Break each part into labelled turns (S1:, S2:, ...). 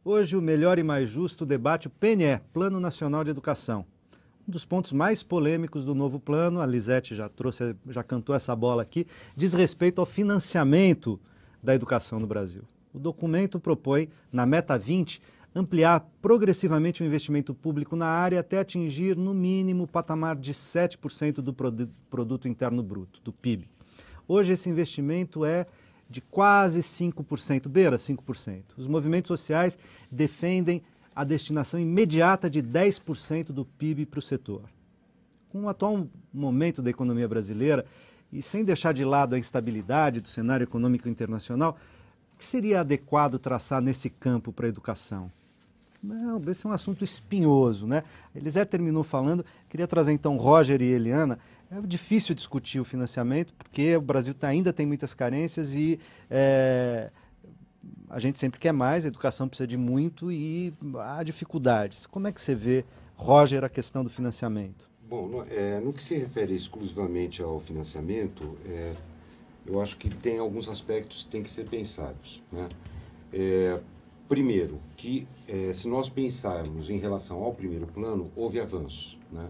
S1: Hoje o melhor e mais justo debate o PNE, Plano Nacional de Educação. Um dos pontos mais polêmicos do novo plano, a Lisete já cantou essa bola aqui, diz respeito ao financiamento da educação no Brasil. O documento propõe, na Meta 20, ampliar progressivamente o investimento público na área até atingir, no mínimo, o patamar de 7% do Produto Interno Bruto, do PIB. Hoje esse investimento é de quase 5%, beira 5%. Os movimentos sociais defendem a destinação imediata de 10% do PIB para o setor. Com o atual momento da economia brasileira, e sem deixar de lado a instabilidade do cenário econômico internacional, o que seria adequado traçar nesse campo para a educação? Não, esse é um assunto espinhoso, né? Elisete terminou falando, queria trazer então Roger e Eliana. É difícil discutir o financiamento, porque o Brasil ainda tem muitas carências e a gente sempre quer mais, a educação precisa de muito e há dificuldades. Como é que você vê, Roger, a questão do financiamento?
S2: Bom, no que se refere exclusivamente ao financiamento, eu acho que tem alguns aspectos que têm que ser pensados, né? Primeiro, que se nós pensarmos em relação ao primeiro plano, houve avanços, né?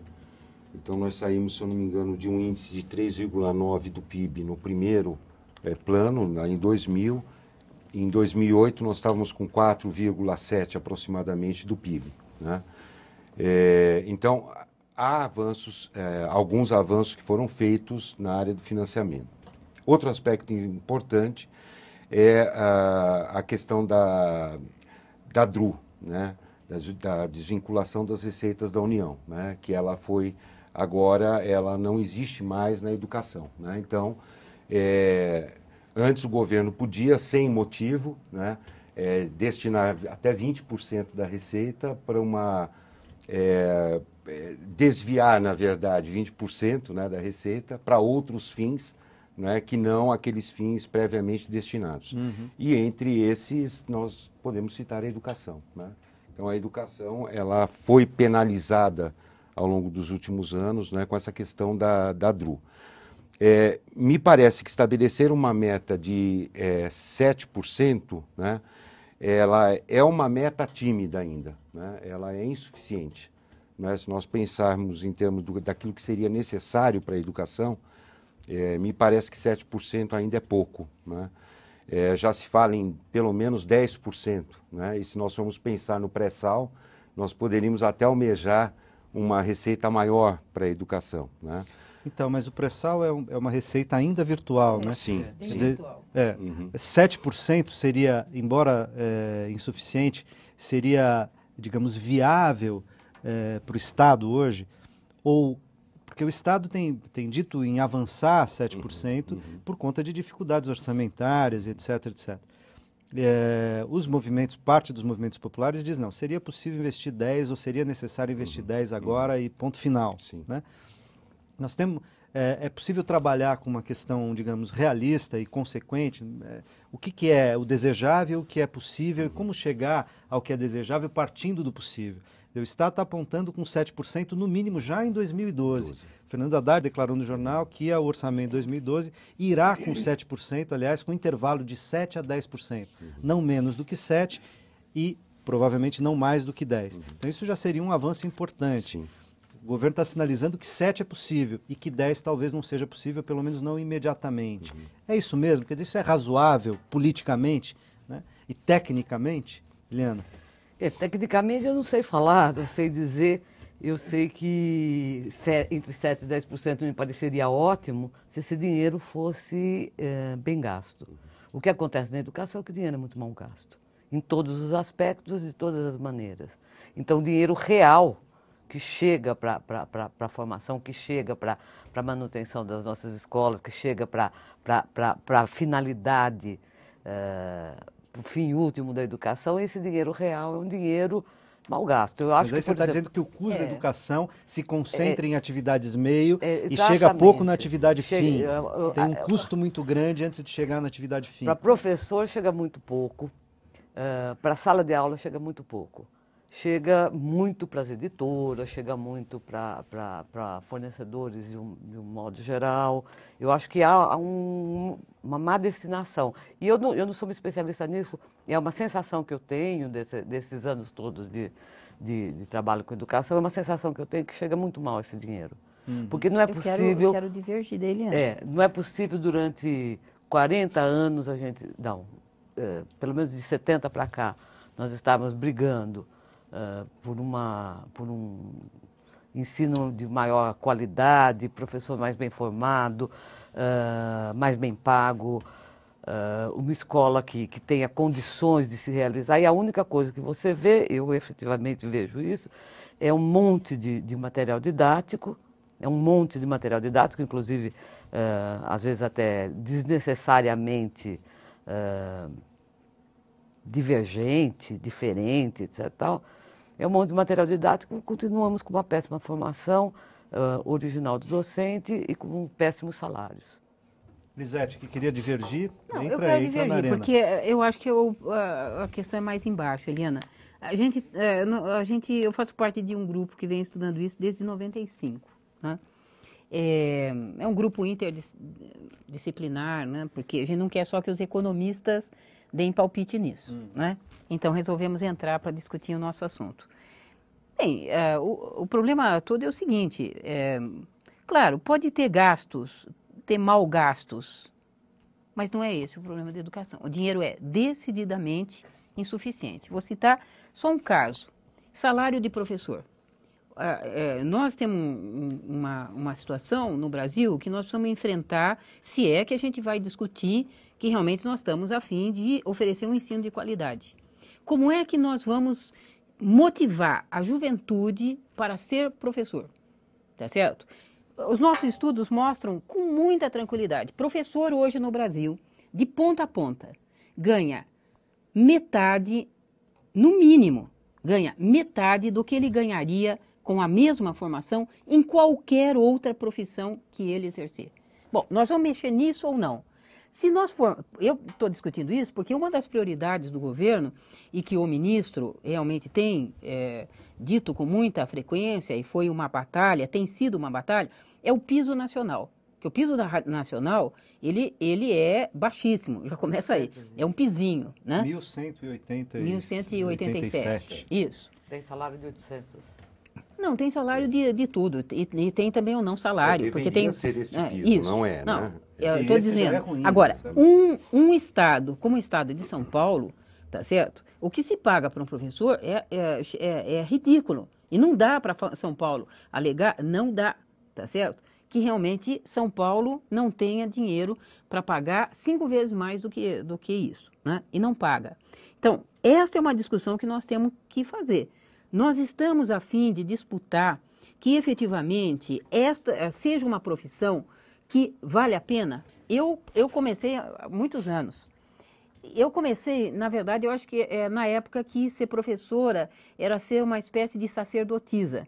S2: Então nós saímos, se eu não me engano, de um índice de 3,9 do PIB no primeiro plano, em 2000. Em 2008 nós estávamos com 4,7 aproximadamente do PIB, né? Então há avanços, alguns avanços que foram feitos na área do financiamento. Outro aspecto importante é a questão da DRU, né? Da desvinculação das receitas da União, né? Que ela foi, agora ela não existe mais na educação, né? Então, antes o governo podia, sem motivo, né, destinar até 20% da receita para desviar, na verdade, 20%, né, da receita para outros fins, né, que não aqueles fins previamente destinados.
S1: Uhum.
S2: E entre esses nós podemos citar a educação, né? Então a educação ela foi penalizada ao longo dos últimos anos, né, com essa questão da DRU. Me parece que estabelecer uma meta de 7%, né, ela é uma meta tímida ainda, né, ela é insuficiente, né? Se nós pensarmos em termos daquilo que seria necessário para a educação, me parece que 7% ainda é pouco, né? Já se fala em pelo menos 10%, né? E se nós formos pensar no pré-sal, nós poderíamos até almejar uma receita maior para a educação, né?
S1: Então, mas o pré-sal é uma receita ainda virtual, né?
S2: Sim, sim.
S3: Virtual.
S1: 7% seria, embora insuficiente, seria, digamos, viável para o Estado hoje? Ou, porque o Estado tem dito em avançar 7% por conta de dificuldades orçamentárias, etc, etc. Parte dos movimentos populares diz, não, seria possível investir 10 ou seria necessário investir 10 agora e ponto final, né? Nós temos, é possível trabalhar com uma questão, digamos, realista e consequente, o que é o desejável, o que é possível e como chegar ao que é desejável partindo do possível. O Estado está apontando com 7% no mínimo já em 2012. Fernando Haddad declarou no jornal que o orçamento de 2012 irá com 7%, aliás, com intervalo de 7% a 10%. Não menos do que 7% e provavelmente não mais do que 10%. Então isso já seria um avanço importante. O governo está sinalizando que 7 é possível e que 10 talvez não seja possível, pelo menos não imediatamente. É isso mesmo? Quer dizer, isso é razoável politicamente, né? E tecnicamente, Eliana?
S3: Tecnicamente eu não sei falar, não sei dizer. Eu sei que entre 7% e 10% me pareceria ótimo se esse dinheiro fosse bem gasto. O que acontece na educação é que o dinheiro é muito mal gasto, em todos os aspectos e de todas as maneiras. Então o dinheiro real que chega para a formação, que chega para a manutenção das nossas escolas, que chega para a finalidade, para o fim último da educação, esse dinheiro real é um dinheiro mal gasto. Eu acho
S1: Mas aí você está dizendo que o custo da educação se concentra em atividades meio e chega pouco na atividade fim. Tem um custo muito grande antes de chegar na atividade fim.
S3: Para professor chega muito pouco, para sala de aula chega muito pouco. chega muito para as editoras, chega muito para fornecedores de um modo geral. Eu acho que há uma má destinação. E eu não sou uma especialista nisso, é uma sensação que eu tenho desses anos todos de trabalho com educação, é uma sensação que eu tenho que chega muito mal esse dinheiro. Porque não é possível...
S4: Eu quero divergir da Eliana.
S3: Não é possível durante 40 anos a gente... Não, pelo menos de 70 para cá, nós estávamos brigando por um ensino de maior qualidade, professor mais bem formado, mais bem pago, uma escola que tenha condições de se realizar. E a única coisa que você vê, eu efetivamente vejo isso, é um monte de material didático, inclusive, às vezes até desnecessariamente divergente, diferente, etc. Tal. É um monte de material didático, continuamos com uma péssima formação original do docente e com péssimos salários.
S1: Lisete, que queria divergir,
S4: Não,
S1: entra
S4: eu quero
S1: aí,
S4: divergir,
S1: Arena.
S4: porque eu acho que a questão é mais embaixo, Eliana. Eu faço parte de um grupo que vem estudando isso desde 95, né? É um grupo interdisciplinar, né? Porque a gente não quer só que os economistas deem palpite nisso, né? Então resolvemos entrar para discutir o nosso assunto. Bem, o problema todo é o seguinte, claro, pode ter gastos, ter mal gastos, mas não é esse o problema da educação. O dinheiro é decididamente insuficiente. Vou citar só um caso, salário de professor. Nós temos uma situação no Brasil que nós precisamos enfrentar, se é que a gente vai discutir que realmente nós estamos a fim de oferecer um ensino de qualidade. Como é que nós vamos motivar a juventude para ser professor? Tá certo? Os nossos estudos mostram com muita tranquilidade, professor hoje no Brasil, de ponta a ponta, ganha metade, no mínimo, ganha metade do que ele ganharia com a mesma formação em qualquer outra profissão que ele exercer. Bom, nós vamos mexer nisso ou não? Se nós for, eu estou discutindo isso porque uma das prioridades do governo, e que o ministro realmente tem dito com muita frequência, e foi uma batalha, tem sido uma batalha, é o piso nacional. Que o piso nacional, ele é baixíssimo, já começa aí, é um pisinho, né? 1187. Isso.
S3: Tem salário de 800.
S4: Não, tem salário de tudo, e tem também o não salário. Porque tem
S2: ser esse piso,
S4: isso.
S2: não é,
S4: não,
S2: né?
S4: Eu estou dizendo.
S1: Ruim,
S4: agora, um estado, como o estado de São Paulo, tá certo? O que se paga para um professor é ridículo. E não dá para São Paulo alegar, não dá, tá certo? Que realmente São Paulo não tenha dinheiro para pagar 5 vezes mais do que isso, né? E não paga. Então, esta é uma discussão que nós temos que fazer. Nós estamos a fim de disputar que efetivamente esta seja uma profissão que vale a pena. Eu comecei há muitos anos. Eu comecei, na verdade, eu acho que na época que ser professora era ser uma espécie de sacerdotisa.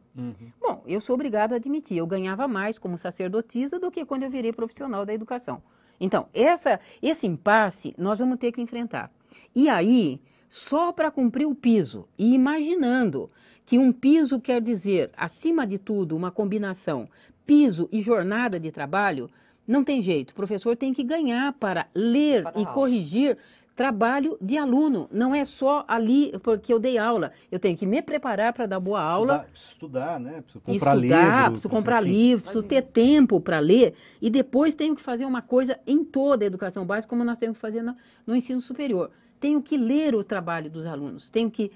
S4: Bom, eu sou obrigada a admitir, eu ganhava mais como sacerdotisa do que quando eu virei profissional da educação. Então, esse impasse nós vamos ter que enfrentar. E aí, só para cumprir o piso, e imaginando que um piso quer dizer, acima de tudo, uma combinação piso e jornada de trabalho, não tem jeito. O professor tem que ganhar para ler e corrigir trabalho de aluno. Não é só ali porque eu dei aula. Eu tenho que me preparar para dar boa aula.
S1: Estudar, né? Preciso comprar livro.
S4: Preciso comprar livro, preciso ter tempo para ler. E depois tenho que fazer uma coisa em toda a educação básica, como nós temos que fazer no ensino superior. Tenho que ler o trabalho dos alunos. Tenho que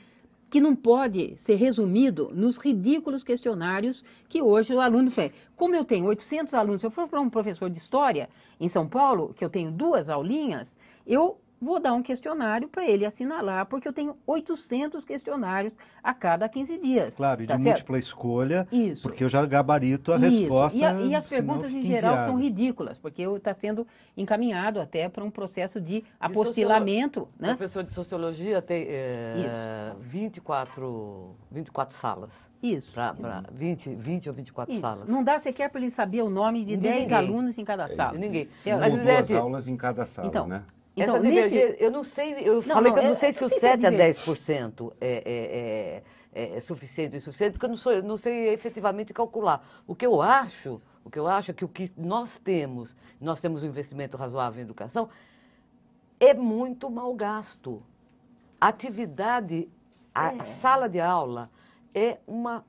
S4: não pode ser resumido nos ridículos questionários que hoje o aluno faz. Como eu tenho 800 alunos, se eu for para um professor de história em São Paulo, que eu tenho 2 aulinhas, eu vou dar um questionário para ele assinalar, porque eu tenho 800 questionários a cada 15 dias.
S1: Claro, e de
S4: certo?
S1: múltipla escolha,
S4: Isso.
S1: porque eu já gabarito a resposta.
S4: E as perguntas, em geral, são ridículas, porque está sendo encaminhado até para um processo de apostilamento. Né?
S3: O professor de sociologia tem 24 salas.
S4: Isso.
S3: 20 ou 24 salas.
S4: Não dá sequer para ele saber o nome de 10 alunos em cada sala.
S3: Ninguém.
S2: Mas 2 aulas em cada sala,
S4: então,
S2: né?
S4: Então,
S3: essa divergência, eu não sei, eu falei que eu não sei se o 7 a 10% é suficiente ou insuficiente, porque eu não sei efetivamente calcular. O que eu acho é que o que nós temos um investimento razoável em educação, é muito mal gasto. A atividade, a sala de aula é uma,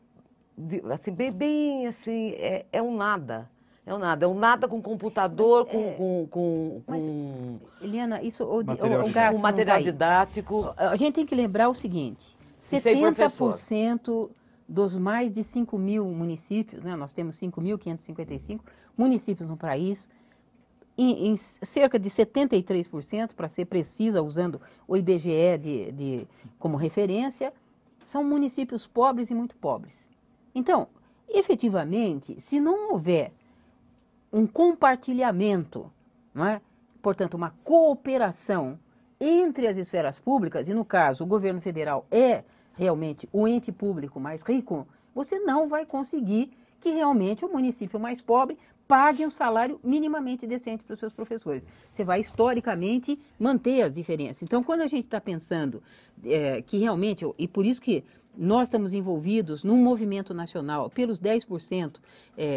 S3: assim, bem assim, é um nada. É um nada com computador,
S4: Mas, Eliana, isso,
S1: Material
S4: o
S1: didático.
S4: gasto
S3: com material
S4: não tá aí.
S3: didático.
S4: A gente tem que lembrar o seguinte,
S3: E sem professor.
S4: 70% dos mais de 5 mil municípios, né, nós temos 5.555 municípios no país, em cerca de 73%, para ser precisa, usando o IBGE como referência, são municípios pobres e muito pobres. Então, efetivamente, se não houver um compartilhamento, não é? Portanto, uma cooperação entre as esferas públicas, e no caso o governo federal é realmente o ente público mais rico, você não vai conseguir que realmente o município mais pobre pague um salário minimamente decente para os seus professores. Você vai historicamente manter as diferenças. Então, quando a gente está pensando que realmente, e por isso que nós estamos envolvidos num movimento nacional pelos 10%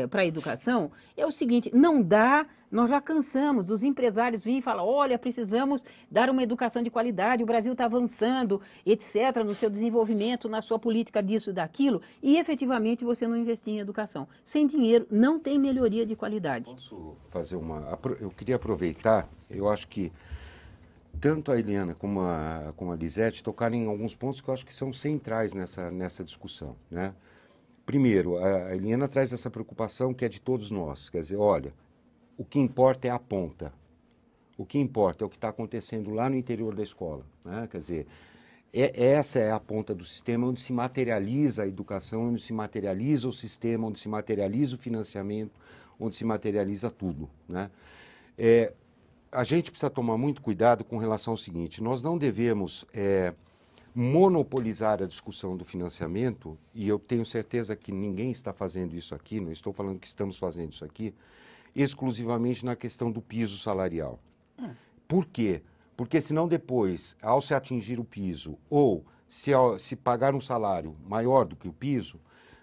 S4: para a educação, é o seguinte, não dá, nós já cansamos dos empresários virem e falar, olha, precisamos dar uma educação de qualidade, o Brasil está avançando, etc., no seu desenvolvimento, na sua política disso e daquilo, e efetivamente você não investir em educação. Sem dinheiro não tem melhoria de qualidade.
S2: Posso fazer eu queria aproveitar, eu acho que tanto a Eliana como a Lisete tocaram em alguns pontos que eu acho que são centrais nessa discussão, né? Primeiro, a Eliana traz essa preocupação que é de todos nós, quer dizer, olha, o que importa é a ponta, o que importa é o que está acontecendo lá no interior da escola, né? Quer dizer, essa é a ponta do sistema onde se materializa a educação, onde se materializa o sistema, onde se materializa o financiamento, onde se materializa tudo, né? A gente precisa tomar muito cuidado com relação ao seguinte, nós não devemos monopolizar a discussão do financiamento, e eu tenho certeza que ninguém está fazendo isso aqui, não estou falando que estamos fazendo isso aqui, exclusivamente na questão do piso salarial. Por quê? Porque senão depois, ao se atingir o piso, ou se pagar um salário maior do que o piso,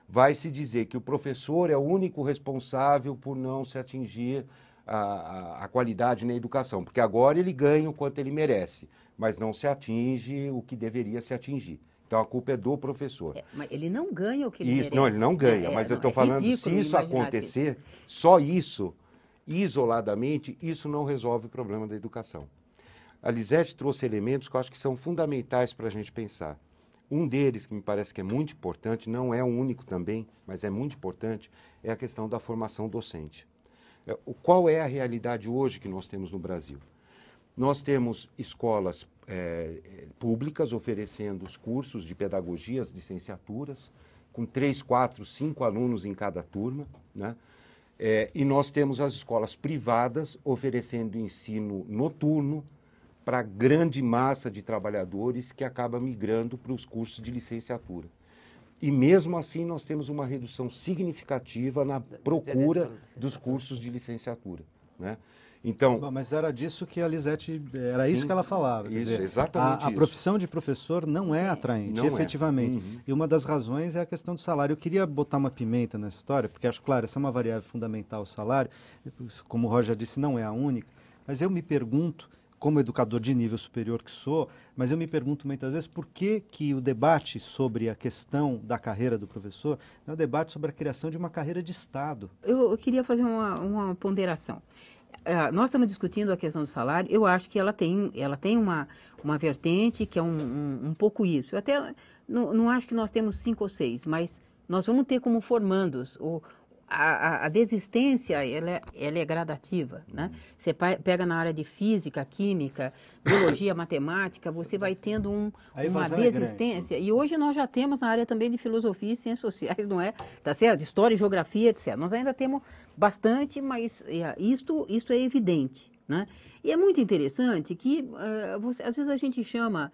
S2: vai se dizer que o professor é o único responsável por não se atingir a qualidade na educação, porque agora ele ganha o quanto ele merece, mas não se atinge o que deveria se atingir. Então a culpa é do professor.
S4: Mas ele não ganha o que ele merece.
S2: Não, ele não ganha, mas eu estou falando, se isso acontecer, só isso, isoladamente, isso não resolve o problema da educação. A Lisete trouxe elementos que eu acho que são fundamentais para a gente pensar. Um deles, que me parece que é muito importante, não é o único também, mas é muito importante, é a questão da formação docente. Qual é a realidade hoje que nós temos no Brasil? Nós temos escolas públicas oferecendo os cursos de pedagogia, as licenciaturas, com 3, 4, 5 alunos em cada turma, né? E nós temos as escolas privadas oferecendo ensino noturno para a grande massa de trabalhadores que acaba migrando para os cursos de licenciatura. E mesmo assim nós temos uma redução significativa na procura dos cursos de licenciatura, né? Então,
S1: mas era disso que a Lisete, era
S2: sim,
S1: isso que ela falava.
S2: Isso,
S1: quer dizer,
S2: exatamente
S1: a profissão de professor não é atraente,
S2: não
S1: efetivamente.
S2: Uhum.
S1: E uma das razões é a questão do salário. Eu queria botar uma pimenta nessa história, porque acho, claro, essa é uma variável fundamental, o salário. Como o Roger disse, não é a única. Mas eu me pergunto, como educador de nível superior que sou, mas eu me pergunto muitas vezes por que o debate sobre a questão da carreira do professor é um debate sobre a criação de uma carreira de Estado.
S4: Eu queria fazer uma ponderação. Nós estamos discutindo a questão do salário, eu acho que ela tem uma vertente que é um pouco isso. Eu até não acho que nós temos 5 ou 6, mas nós vamos ter como formandos. A desistência, ela é gradativa, né? Você pega na área de física, química, biologia, matemática, você vai tendo uma desistência. E hoje nós já temos na área também de filosofia e ciências sociais, não é? Tá certo? História, geografia, etc. Nós ainda temos bastante, mas isto é evidente, né? E é muito interessante que, às vezes a gente chama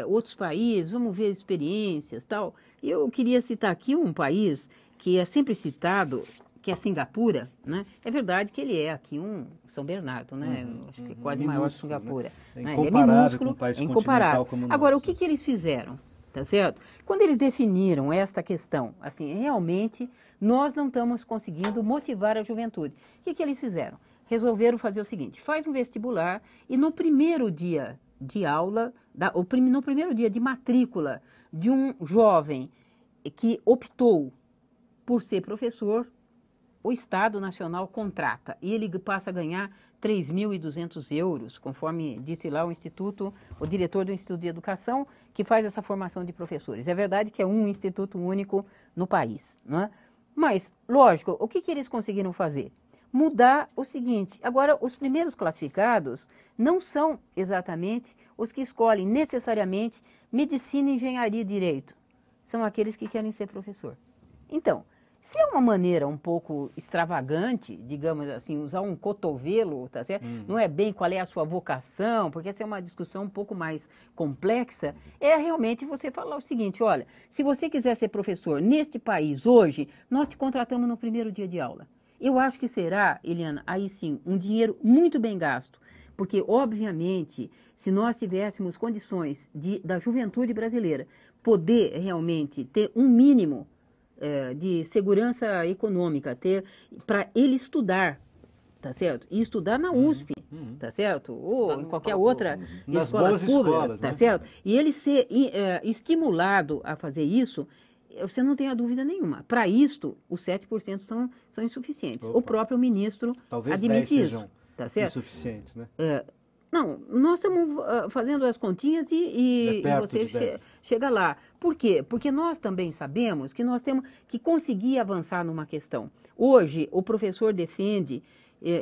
S4: outros países, vamos ver experiências, tal. E eu queria citar aqui um país que é sempre citado, que é Singapura, né? É verdade que ele é aqui um São Bernardo, né? Acho que é quase maior que Singapura.
S1: Né? É
S4: Né?
S1: incomparável com um
S4: Ele
S1: país
S4: é incomparável.
S1: continental como o
S4: Agora, o
S1: nosso.
S4: que eles fizeram? Tá certo? Quando eles definiram esta questão, assim, realmente nós não estamos conseguindo motivar a juventude. O que eles fizeram? Resolveram fazer o seguinte: faz um vestibular e no primeiro dia de aula, no primeiro dia de matrícula de um jovem que optou por ser professor, o Estado Nacional contrata e ele passa a ganhar 3.200 euros, conforme disse lá o diretor do Instituto de Educação, que faz essa formação de professores. É verdade que é um instituto único no país, não é? Mas, lógico, o que eles conseguiram fazer? Mudar o seguinte: agora, os primeiros classificados não são exatamente os que escolhem necessariamente medicina, engenharia e direito. São aqueles que querem ser professor. Então, se é uma maneira um pouco extravagante, digamos assim, usar um cotovelo, tá certo? Não é bem qual é a sua vocação, porque essa é uma discussão um pouco mais complexa, é realmente você falar o seguinte: olha, se você quiser ser professor neste país hoje, nós te contratamos no primeiro dia de aula. Eu acho que será, Eliana, aí sim, um dinheiro muito bem gasto, porque, obviamente, se nós tivéssemos condições da juventude brasileira poder realmente ter um mínimo de segurança econômica, para ele estudar, tá certo? E estudar na USP, tá certo? Ou em qualquer outra escola pública, tá certo? E ele ser estimulado a fazer isso, você não tem a dúvida nenhuma. Para isto, os 7% são insuficientes.
S1: Opa.
S4: O próprio ministro
S1: Talvez
S4: admite
S1: 10
S4: isso, tá certo?
S1: insuficientes, né?
S4: Não, nós estamos fazendo as continhas e você chega lá. Por quê? Porque nós também sabemos que nós temos que conseguir avançar numa questão. Hoje, o professor defende,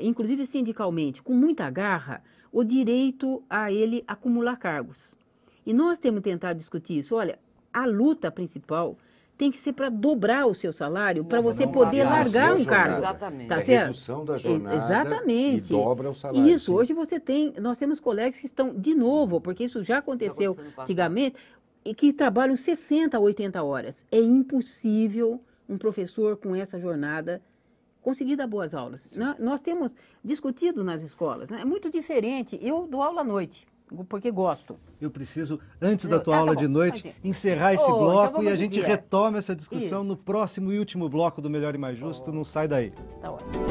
S4: inclusive sindicalmente, com muita garra, o direito a ele acumular cargos. E nós temos tentado discutir isso. Olha, a luta principal tem que ser para dobrar o seu salário, para você poder largar um cargo.
S3: Exatamente.
S4: Tá
S2: É
S4: certo?
S2: redução da jornada.
S4: Exatamente.
S2: E dobra o salário.
S4: Isso,
S2: sim.
S4: hoje nós temos colegas que estão, de novo, porque isso já aconteceu antigamente, e que trabalham 60 a 80 horas. É impossível um professor com essa jornada conseguir dar boas aulas. Nós temos discutido nas escolas, né? É muito diferente. Eu dou aula à noite, porque gosto.
S1: Eu preciso, antes da tua aula de noite, encerrar esse bloco e a gente retoma essa discussão no próximo e último bloco do Melhor e Mais Justo. Não sai daí.
S4: Tá ótimo.